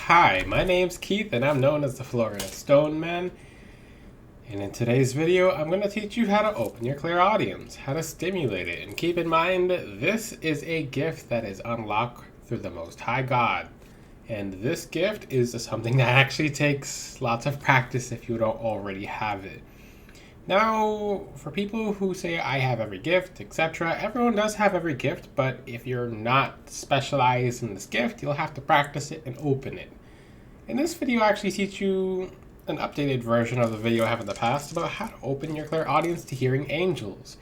Hi, my name's Keith and I'm known as the Florida Stone Man. And in today's video, I'm going to teach you how to open your clairaudience, how to stimulate it. And keep in mind, this is a gift that is unlocked through the Most High God. And this gift is something that actually takes lots of practice if you don't already have it. Now, for people who say I have every gift, etc., everyone does have every gift, but if you're not specialized in this gift, you'll have to practice it and open it. In this video, I actually teach you an updated version of the video I have in the past about how to open your clairaudience to hearing angels.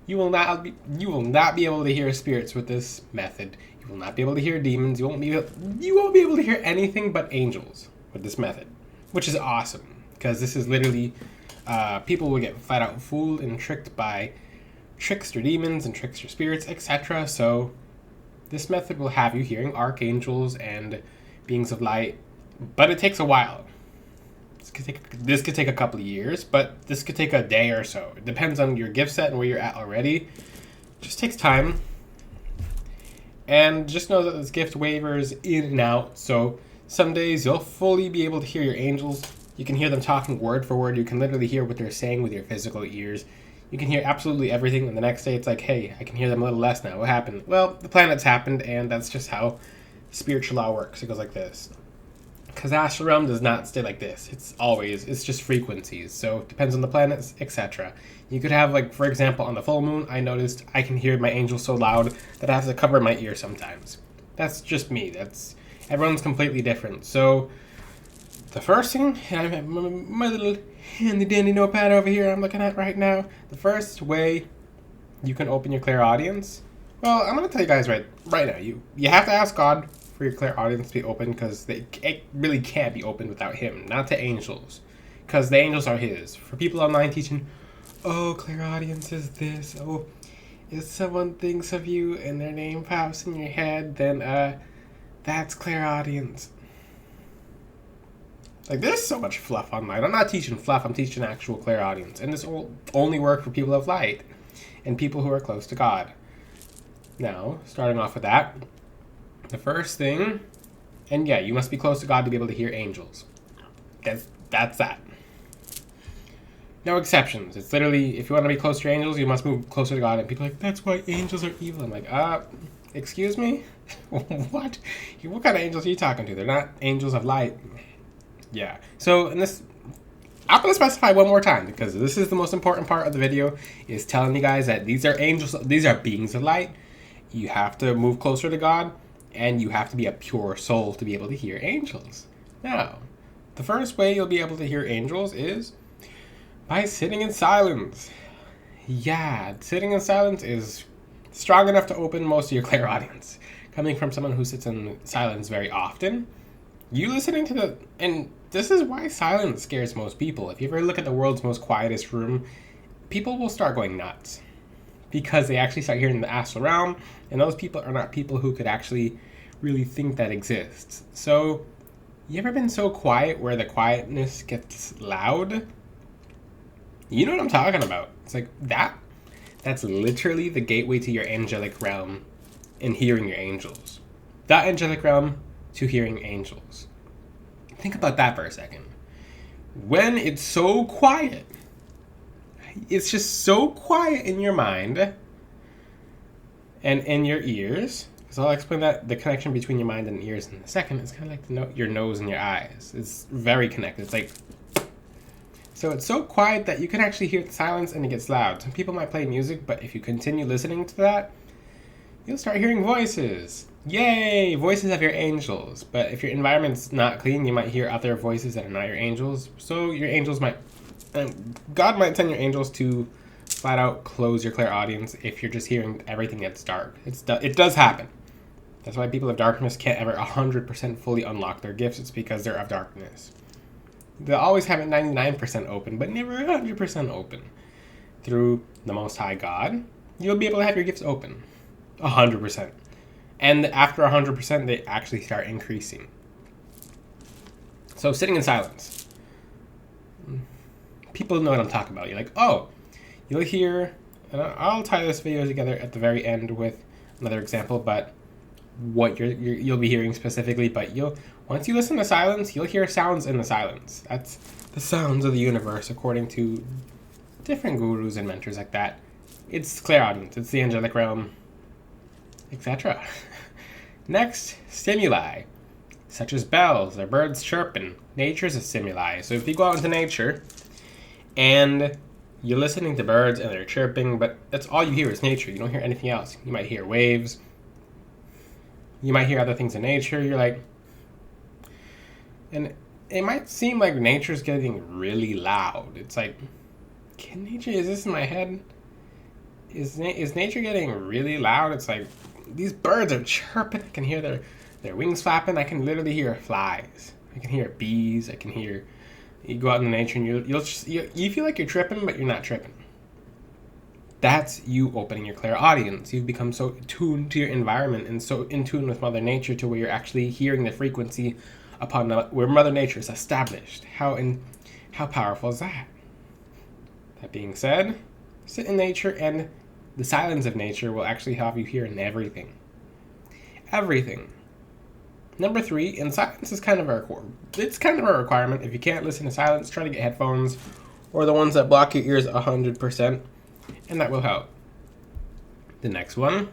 You will not be able to hear spirits with this method. You will not be able to hear demons. You won't be able to hear anything but angels with this method, which is awesome because this is literally people will get flat out fooled and tricked by trickster demons and trickster spirits, etc. So this method will have you hearing archangels and beings of light, but it takes a while. This could take a couple of years, but this could take a day or so. It depends on your gift set and where you're at already. It just takes time. And just know that this gift wavers in and out, so some days you'll fully be able to hear your angels. You can hear them talking word for word. You can literally hear what they're saying with your physical ears. You can hear absolutely everything, and the next day it's like, hey, I can hear them a little less now. What happened? Well, the planets happened, and that's just how spiritual law works. It goes like this. Because the astral realm does not stay like this. It's just frequencies. So it depends on the planets, etc. You could have, like, for example, on the full moon, I noticed I can hear my angels so loud that I have to cover my ear sometimes. That's just me. Everyone's completely different. So the first thing, I have my little handy dandy notepad over here I'm looking at right now. The first way you can open your clairaudience, well, I'm going to tell you guys right now. You have to ask God for your clairaudience to be open, because it really can't be opened without Him, not to angels, because the angels are His. For people online teaching, oh, clairaudience is this, oh, if someone thinks of you and their name pops in your head, then that's clairaudience. Like, there's so much fluff online. I'm not teaching fluff, I'm teaching actual clairaudience. And this will only work for people of light and people who are close to God. Now, starting off with that, the first thing, and yeah, you must be close to God to be able to hear angels. That's that. No exceptions. It's literally, if you want to be close to your angels, you must move closer to God. And people are like, that's why angels are evil. I'm like, excuse me? What? What kind of angels are you talking to? They're not angels of light. Yeah. So, I'm going to specify one more time, because this is the most important part of the video, is telling you guys that these are angels, these are beings of light. You have to move closer to God, and you have to be a pure soul to be able to hear angels. Now, the first way you'll be able to hear angels is by sitting in silence. Yeah, sitting in silence is strong enough to open most of your clairaudience. Coming from someone who sits in silence very often, you listening to and this is why silence scares most people. If you ever look at the world's most quietest room, people will start going nuts, because they actually start hearing the astral realm, and those people are not people who could actually really think that exists. So, you ever been so quiet where the quietness gets loud? You know what I'm talking about. It's like that's literally the gateway to your angelic realm and hearing your angels. That angelic realm to hearing angels. Think about that for a second. When it's so quiet, it's just so quiet in your mind and in your ears. So I'll explain that the connection between your mind and ears in a second. It's kind of like your nose and your eyes. It's very connected. It's like, so it's so quiet that you can actually hear the silence and it gets loud. Some people might play music, but if you continue listening to that, you'll start hearing voices. Yay! Voices of your angels. But if your environment's not clean, you might hear other voices that are not your angels. So your angels God might send your angels to flat out close your clairaudience if you're just hearing everything that's dark. It does happen. That's why people of darkness can't ever 100% fully unlock their gifts. It's because they're of darkness. They'll always have it 99% open, but never 100% open. Through the Most High God, you'll be able to have your gifts open 100%. And after 100%, they actually start increasing. So sitting in silence. People know what I'm talking about. You're like, oh, you'll hear, and I'll tie this video together at the very end with another example, but what you'll be hearing specifically, but once you listen to silence, you'll hear sounds in the silence. That's the sounds of the universe, according to different gurus and mentors like that. It's clairaudience, it's the angelic realm, etc. Next, stimuli, such as bells or birds chirping. Nature's a stimuli. So if you go out into nature and you're listening to birds and they're chirping, but that's all you hear is nature. You don't hear anything else. You might hear waves. You might hear other things in nature. You're like, and it might seem like nature's getting really loud. It's like, is this in my head? Is nature getting really loud? It's like, these birds are chirping. I can hear their wings flapping. I can literally hear flies. I can hear bees. I can hear. You go out in nature and you feel like you're tripping, but you're not tripping. That's you opening your clairaudience. You've become so tuned to your environment and so in tune with Mother Nature to where you're actually hearing the frequency upon where Mother Nature is established. How powerful is that? That being said, sit in nature, and the silence of nature will actually have you hearing everything. Everything. Number 3, and silence is kind of a requirement. If you can't listen to silence, try to get headphones or the ones that block your ears 100%, and that will help. The next one,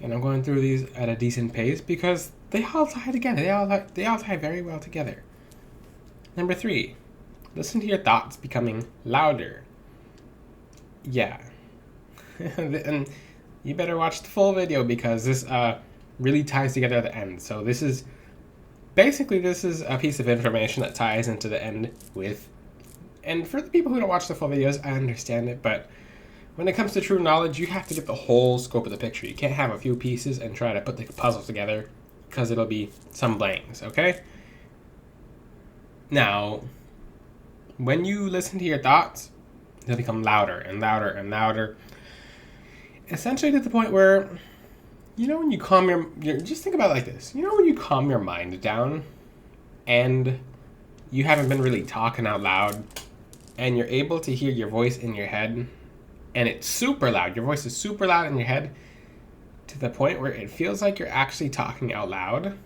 and I'm going through these at a decent pace because they all tie together. They all tie very well together. Number 3, listen to your thoughts becoming louder. Yeah. And you better watch the full video because this really ties together at the end. So this is a piece of information that ties into the end with, and for the people who don't watch the full videos, I understand it, but when it comes to true knowledge, you have to get the whole scope of the picture. You can't have a few pieces and try to put the puzzle together because it'll be some blanks, okay? Now, when you listen to your thoughts, they'll become louder and louder and louder. Essentially to the point where, when you calm just think about it like this. When you calm your mind down and you haven't been really talking out loud and you're able to hear your voice in your head and it's super loud. Your voice is super loud in your head to the point where it feels like you're actually talking out loud.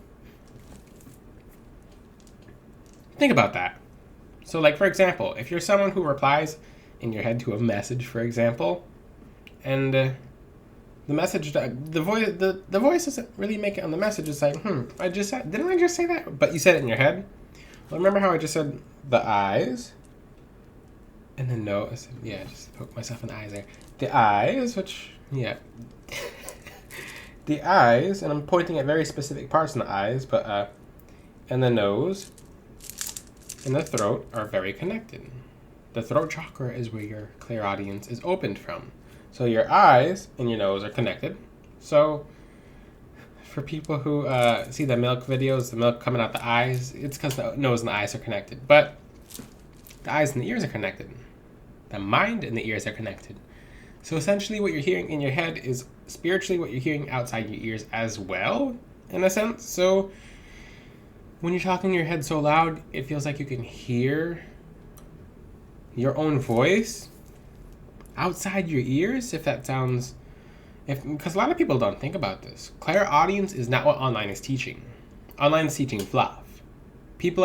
Think about that. So like, for example, if you're someone who replies in your head to a message, for example, and the message, the voice doesn't really make it on the message. It's like, didn't I just say that? But you said it in your head. Well, remember how I just said the eyes? And then no, I said, yeah, just poke myself in the eyes there. The eyes, the eyes, and I'm pointing at very specific parts in the eyes, but, and the nose and the throat are very connected. The throat chakra is where your clairaudience is opened from. So your eyes and your nose are connected. So for people who see the milk videos, the milk coming out the eyes, it's because the nose and the eyes are connected. But the eyes and the ears are connected. The mind and the ears are connected. So essentially what you're hearing in your head is spiritually what you're hearing outside your ears as well, in a sense. So when you're talking in your head so loud, it feels like you can hear your own voice outside your ears, because a lot of people don't think about this. Clairaudience is not what online is teaching. Online is teaching fluff. People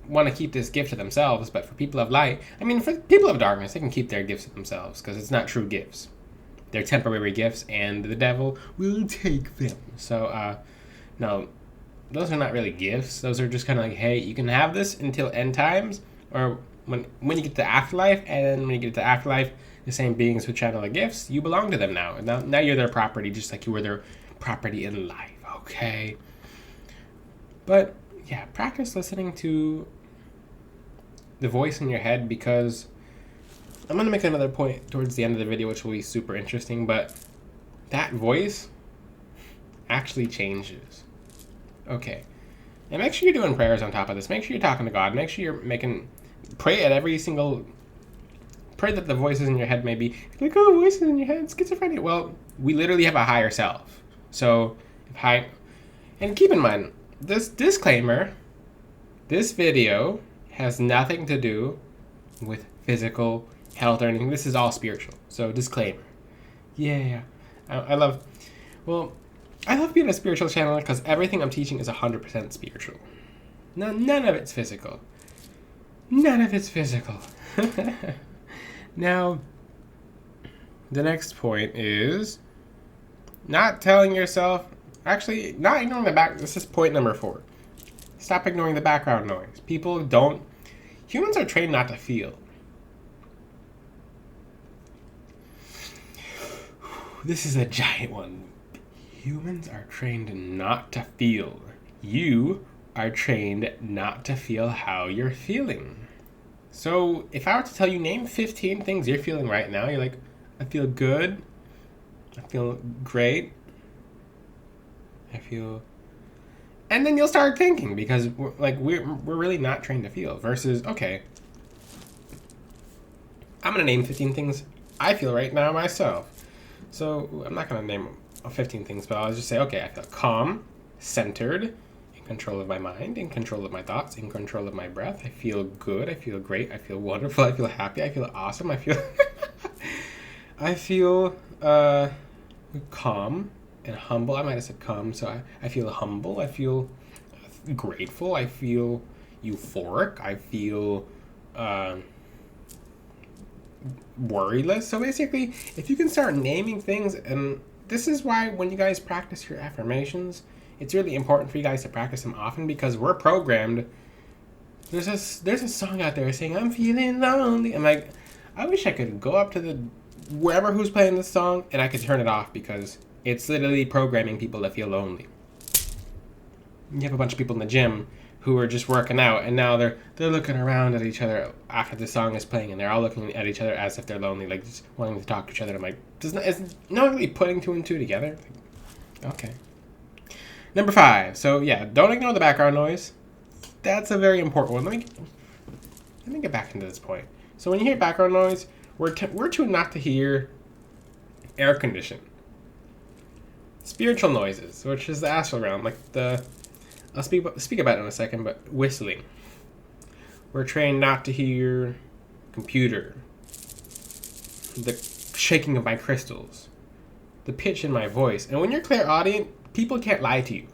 want to keep this gift to themselves, but for people of light, for people of darkness, they can keep their gifts to themselves because it's not true gifts. They're temporary gifts, and the devil will take them. So, no, those are not really gifts. Those are just kind of like, hey, you can have this until end times, or when you get to the afterlife, and then when you get to the afterlife, the same beings who channel the gifts, you belong to them now. Now you're their property, just like you were their property in life, okay? But, yeah, practice listening to the voice in your head, because I'm going to make another point towards the end of the video, which will be super interesting, but that voice actually changes. Okay. And make sure you're doing prayers on top of this. Make sure you're talking to God. Make sure you're pray that the voices in your head may be like, oh, voices in your head, schizophrenia. Well, we literally have a higher self. So, and keep in mind, this disclaimer, this video has nothing to do with physical health or anything. This is all spiritual. So, disclaimer. Yeah. I love, well, I love being a spiritual channel because everything I'm teaching is 100% spiritual. None of it's physical. None of it's physical. Now, the next point is not telling yourself, actually, not ignoring the back. This is point number 4. Stop ignoring the background noise. Humans are trained not to feel. This is a giant one. Humans are trained not to feel. You are trained not to feel how you're feeling. So if I were to tell you, name 15 things you're feeling right now, you're like, I feel good. I feel great. And then you'll start thinking, because we're really not trained to feel. Versus, okay, I'm gonna name 15 things I feel right now myself. So I'm not gonna name 15 things, but I'll just say, okay, I feel calm, centered, in control of my mind, in control of my thoughts, in control of my breath. I feel good. I feel great. I feel wonderful. I feel happy. I feel awesome. I feel I feel calm and humble. I might have said calm, so I feel humble. I feel grateful. I feel euphoric. I feel worryless. So basically, if you can start naming things, and this is why when you guys practice your affirmations, it's really important for you guys to practice them often, because we're programmed. There's a song out there saying, I'm feeling lonely. I'm like, I wish I could go up to the whoever who's playing this song and I could turn it off, because it's literally programming people to feel lonely. You have a bunch of people in the gym who are just working out, and now they're looking around at each other after the song is playing, and they're all looking at each other as if they're lonely, like just wanting to talk to each other. I'm like, is no one really putting 2 and 2 together? Like, okay. Number 5. So yeah, don't ignore the background noise. That's a very important one. Let me get back into this point. So when you hear background noise, we're tuned not to hear air condition. Spiritual noises, which is the astral realm, like I'll speak about it in a second, but whistling. We're trained not to hear computer, the shaking of my crystals, the pitch in my voice. And when you're clairaudient, people can't lie to you.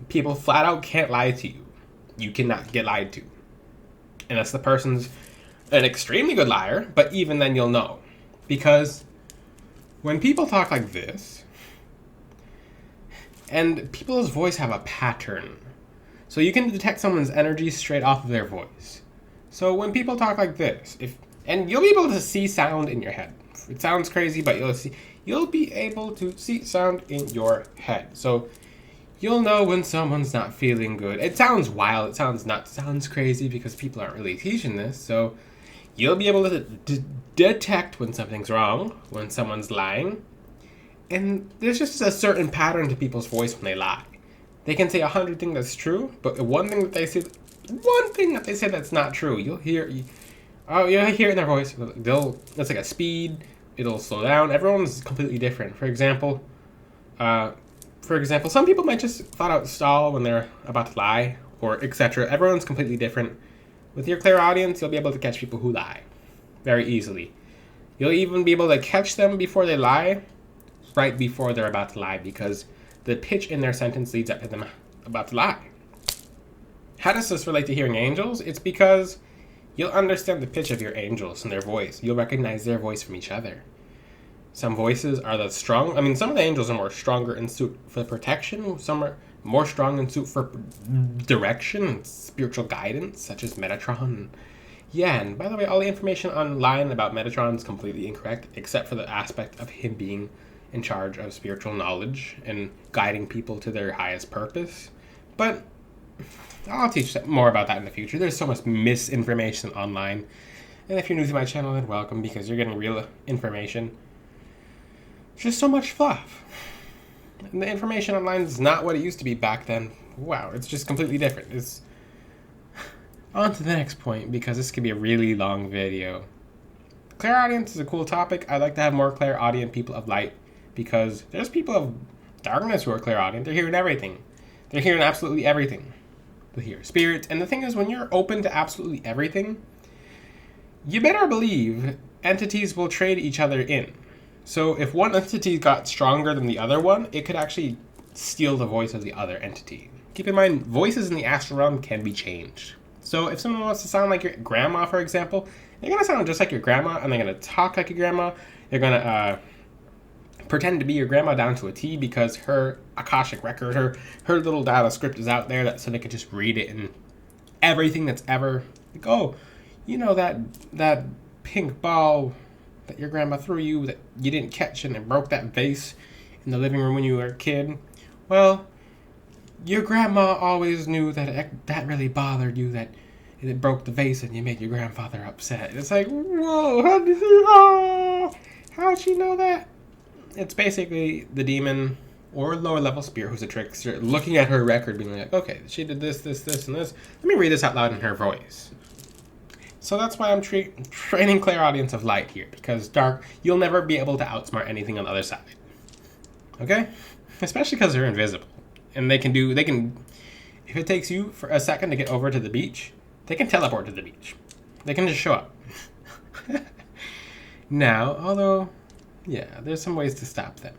People flat out can't lie to you. You cannot get lied to. Unless the person's an extremely good liar, but even then you'll know. Because when people talk like this, and people's voice have a pattern, so you can detect someone's energy straight off of their voice. So when people talk like this, and you'll be able to see sound in your head. It sounds crazy, but you'll be able to see sound in your head. So you'll know when someone's not feeling good. It sounds wild, it sounds nuts, sounds crazy, because people aren't really teaching this. So you'll be able to detect when something's wrong, when someone's lying. And there's just a certain pattern to people's voice when they lie. They can say 100 things that's true, but one thing that they say that's not true, you'll hear it in their voice. It's like a speed. It'll slow down. Everyone's completely different. For example, some people might just flat out stall when they're about to lie, or etc. Everyone's completely different. With your clairaudience, you'll be able to catch people who lie very easily. You'll even be able to catch them before they lie, right before they're about to lie, because the pitch in their sentence leads up to them about to lie. How does this relate to hearing angels? It's because you'll understand the pitch of your angels and their voice. You'll recognize their voice from each other. Some voices are some of the angels are more stronger in suit for protection. Some are more strong in suit for direction and spiritual guidance, such as Metatron. Yeah, and by the way, all the information online about Metatron is completely incorrect, except for the aspect of him being in charge of spiritual knowledge and guiding people to their highest purpose. But I'll teach more about that in the future. There's so much misinformation online. And if you're new to my channel, then welcome, because you're getting real information. Just so much fluff. And the information online is not what it used to be back then. Wow, it's just completely different. It's on to the next point, because this could be a really long video. Clairaudience is a cool topic. I'd like to have more clairaudient people of light, because there's people of darkness who are clairaudient. They're hearing everything. They're hearing absolutely everything. They hear spirits. And the thing is, when you're open to absolutely everything, you better believe entities will trade each other in. So if one entity got stronger than the other one, it could actually steal the voice of the other entity. Keep in mind, voices in the astral realm can be changed. So if someone wants to sound like your grandma, for example, they're going to sound just like your grandma, and they're going to talk like your grandma. They're going to pretend to be your grandma down to a T because her Akashic record, her little data script is out there, so they can just read it, and everything that's ever, like, oh, you know that pink ball that your grandma threw you that you didn't catch and it broke that vase in the living room when you were a kid? Well, your grandma always knew that really bothered you, that it broke the vase and you made your grandfather upset. It's like, whoa, how'd she know that? It's basically the demon or lower level spirit who's a trickster looking at her record being like, okay, she did this, this, this, and this. Let me read this out loud in her voice. So that's why I'm training clairaudience of light here, because dark, you'll never be able to outsmart anything on the other side. Okay? Especially because they're invisible. And they can, if it takes you for a second to get over to the beach, they can teleport to the beach. They can just show up. Now, although, yeah, there's some ways to stop them.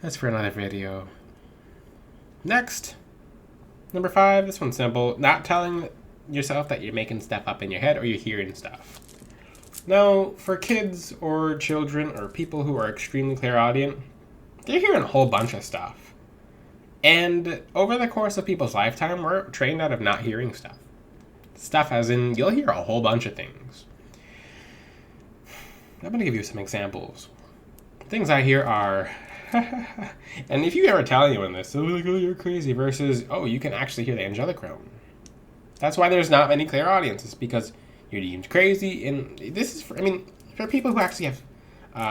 That's for another video. Next, number 5, this one's simple. Not telling yourself that you're making stuff up in your head or you're hearing stuff. Now, for kids or children or people who are extremely clairaudient, they're hearing a whole bunch of stuff. And over the course of people's lifetime, we're trained out of not hearing stuff. Stuff as in, you'll hear a whole bunch of things. I'm going to give you some examples. Things I hear are, and if you ever tell anyone this, they'll be like, oh, you're crazy, versus, oh, you can actually hear the angelic realm. That's why there's not many clairaudiences, because you're deemed crazy, and this is for people who actually have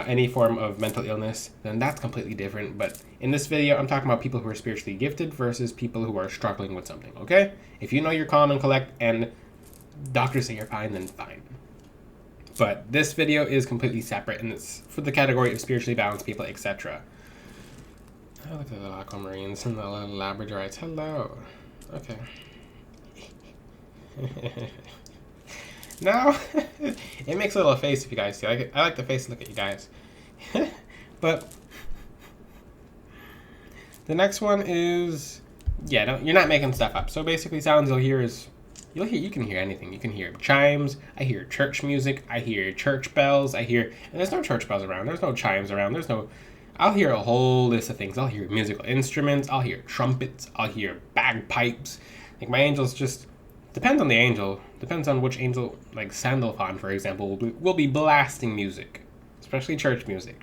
any form of mental illness, then that's completely different. But in this video, I'm talking about people who are spiritually gifted versus people who are struggling with something, okay? If you know you're calm and collect and doctors say you're fine, then fine. But this video is completely separate, and it's for the category of spiritually balanced people, etc. Oh, look at the little aquamarines and the little labradorites. Hello. Okay. Now, it makes a little face if you guys see. I like the face look at you guys. But the next one is, yeah, you're not making stuff up. So basically, sounds you'll hear is, you can hear anything. You can hear chimes. I hear church music. I hear church bells. And there's no church bells around. There's no chimes around. I'll hear a whole list of things. I'll hear musical instruments. I'll hear trumpets. I'll hear bagpipes. Like my angels just, depends on the angel. Depends on which angel, like Sandalphon, for example, will be blasting music, especially church music.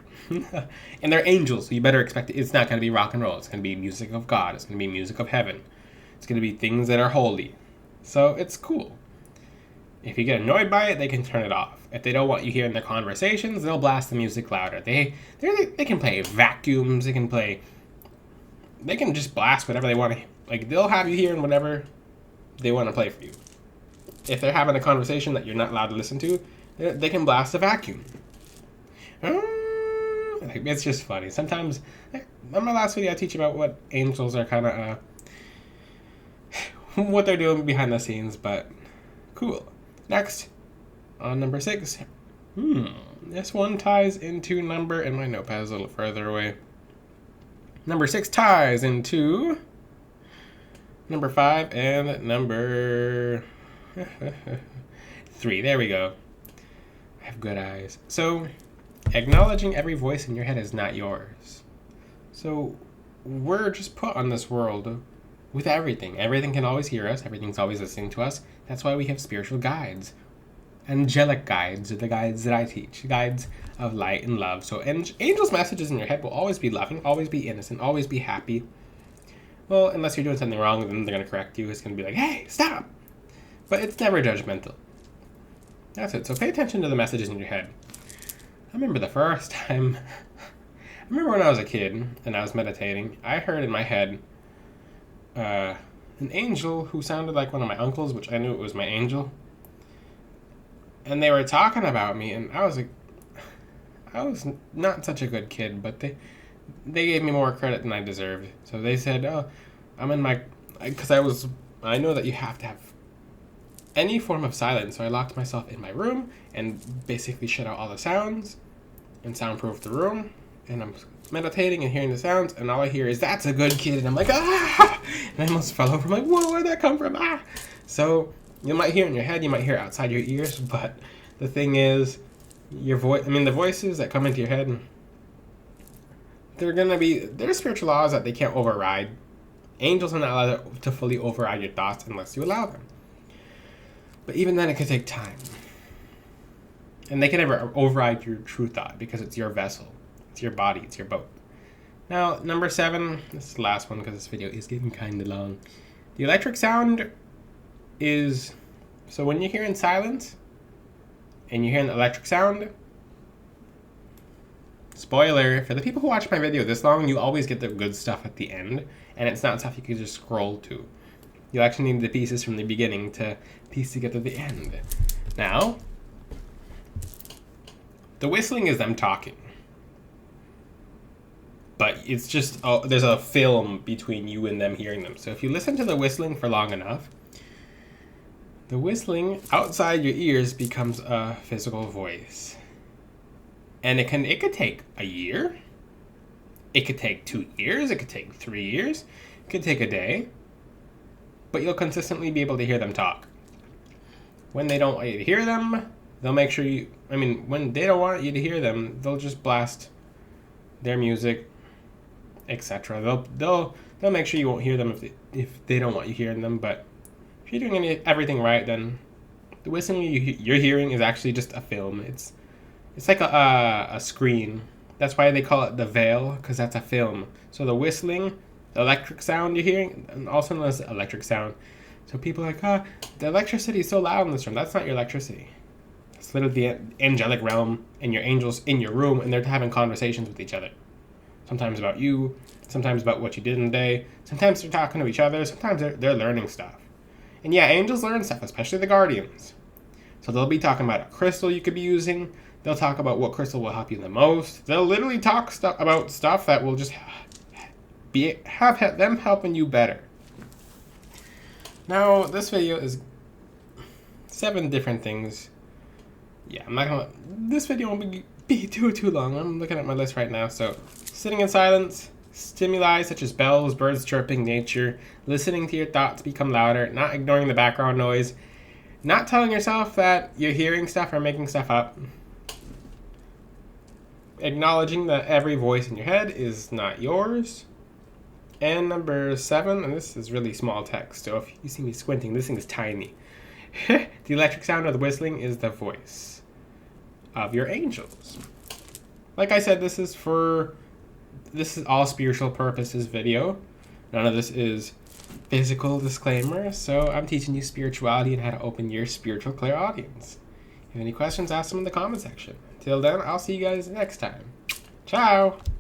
And they're angels, so you better expect it's not going to be rock and roll. It's going to be music of God. It's going to be music of heaven. It's going to be things that are holy. So it's cool. If you get annoyed by it, they can turn it off. If they don't want you hearing their conversations, they'll blast the music louder. They can play vacuums. They can just blast whatever they want to. Like, they'll have you hearing whatever they want to play for you. If they're having a conversation that you're not allowed to listen to, they can blast a vacuum. It's just funny. Sometimes, on my last video, I teach about what angels are kind of, what they're doing behind the scenes, but cool. Next, on number 6. This one ties into number, and my notepad is a little further away. Number 6 ties into number 5 and number 3. There we go. I have good eyes. So, acknowledging every voice in your head is not yours. So, we're just put on this world with everything. Everything can always hear us. Everything's always listening to us. That's why we have spiritual guides. Angelic guides are the guides that I teach. Guides of light and love. So angels' messages in your head will always be loving, always be innocent, always be happy. Well, unless you're doing something wrong, then they're going to correct you. It's going to be like, hey, stop! But it's never judgmental. That's it. So pay attention to the messages in your head. I remember the first time... I remember when I was a kid and I was meditating, I heard in my head an angel who sounded like one of my uncles, which I knew it was my angel. And they were talking about me, and I was not such a good kid, but they gave me more credit than I deserved. So they said, oh, I'm in my... Because I know that you have to have any form of silence, so I locked myself in my room and basically shut out all the sounds and soundproofed the room. And meditating and hearing the sounds, and all I hear is, "That's a good kid," and I'm like, "Ah!" And I almost fell over. I'm like, "Whoa, where'd that come from?" Ah! So you might hear it in your head, you might hear it outside your ears, but the thing is, your voice. I mean, the voices that come into your head, there's spiritual laws that they can't override. Angels are not allowed to fully override your thoughts unless you allow them. But even then, it could take time. And they can never override your true thought because it's your vessel. It's your body. It's your boat. Now, number 7. This is the last one because this video is getting kind of long. The electric sound is... So when you're hearing silence and you're hearing the electric sound... Spoiler, for the people who watch my video this long, you always get the good stuff at the end. And it's not stuff you can just scroll to. You actually need the pieces from the beginning to piece together the end. Now... The whistling is them talking. But it's just, there's a film between you and them hearing them. So if you listen to the whistling for long enough, the whistling outside your ears becomes a physical voice. And it could take a year. It could take 2 years. It could take 3 years. It could take a day. But you'll consistently be able to hear them talk. When they don't want you to hear them, they'll make sure when they don't want you to hear them, they'll just blast their music, etc. They'll make sure you won't hear them if they don't want you hearing them. But if you're doing everything right, then the whistling you're hearing is actually just a film. It's like a screen. That's why they call it the veil, because that's a film. So the whistling, the electric sound you're hearing, and also known as electric sound. So people are like, the electricity is so loud in this room. That's not your electricity. It's literally the angelic realm and your angels in your room, and they're having conversations with each other. Sometimes about you, sometimes about what you did in the day. Sometimes they're talking to each other. Sometimes they're learning stuff. And yeah, angels learn stuff, especially the guardians. So they'll be talking about a crystal you could be using. They'll talk about what crystal will help you the most. They'll literally talk about stuff that will just have them helping you better. Now, this video is 7 different things. Yeah, this video won't be too long. I'm looking at my list right now. So, sitting in silence, stimuli such as bells, birds chirping, nature, listening to your thoughts become louder, not ignoring the background noise, not telling yourself that you're hearing stuff or making stuff up, acknowledging that every voice in your head is not yours. And number 7, and this is really small text, so if you see me squinting, this thing is tiny. The electric sound of the whistling is the voice of your angels. Like I said, this is all spiritual purposes video. None of this is physical disclaimer, so I'm teaching you spirituality and how to open your spiritual clairaudience. If you have any questions, ask them in the comment section. Till then, I'll see you guys next time. Ciao!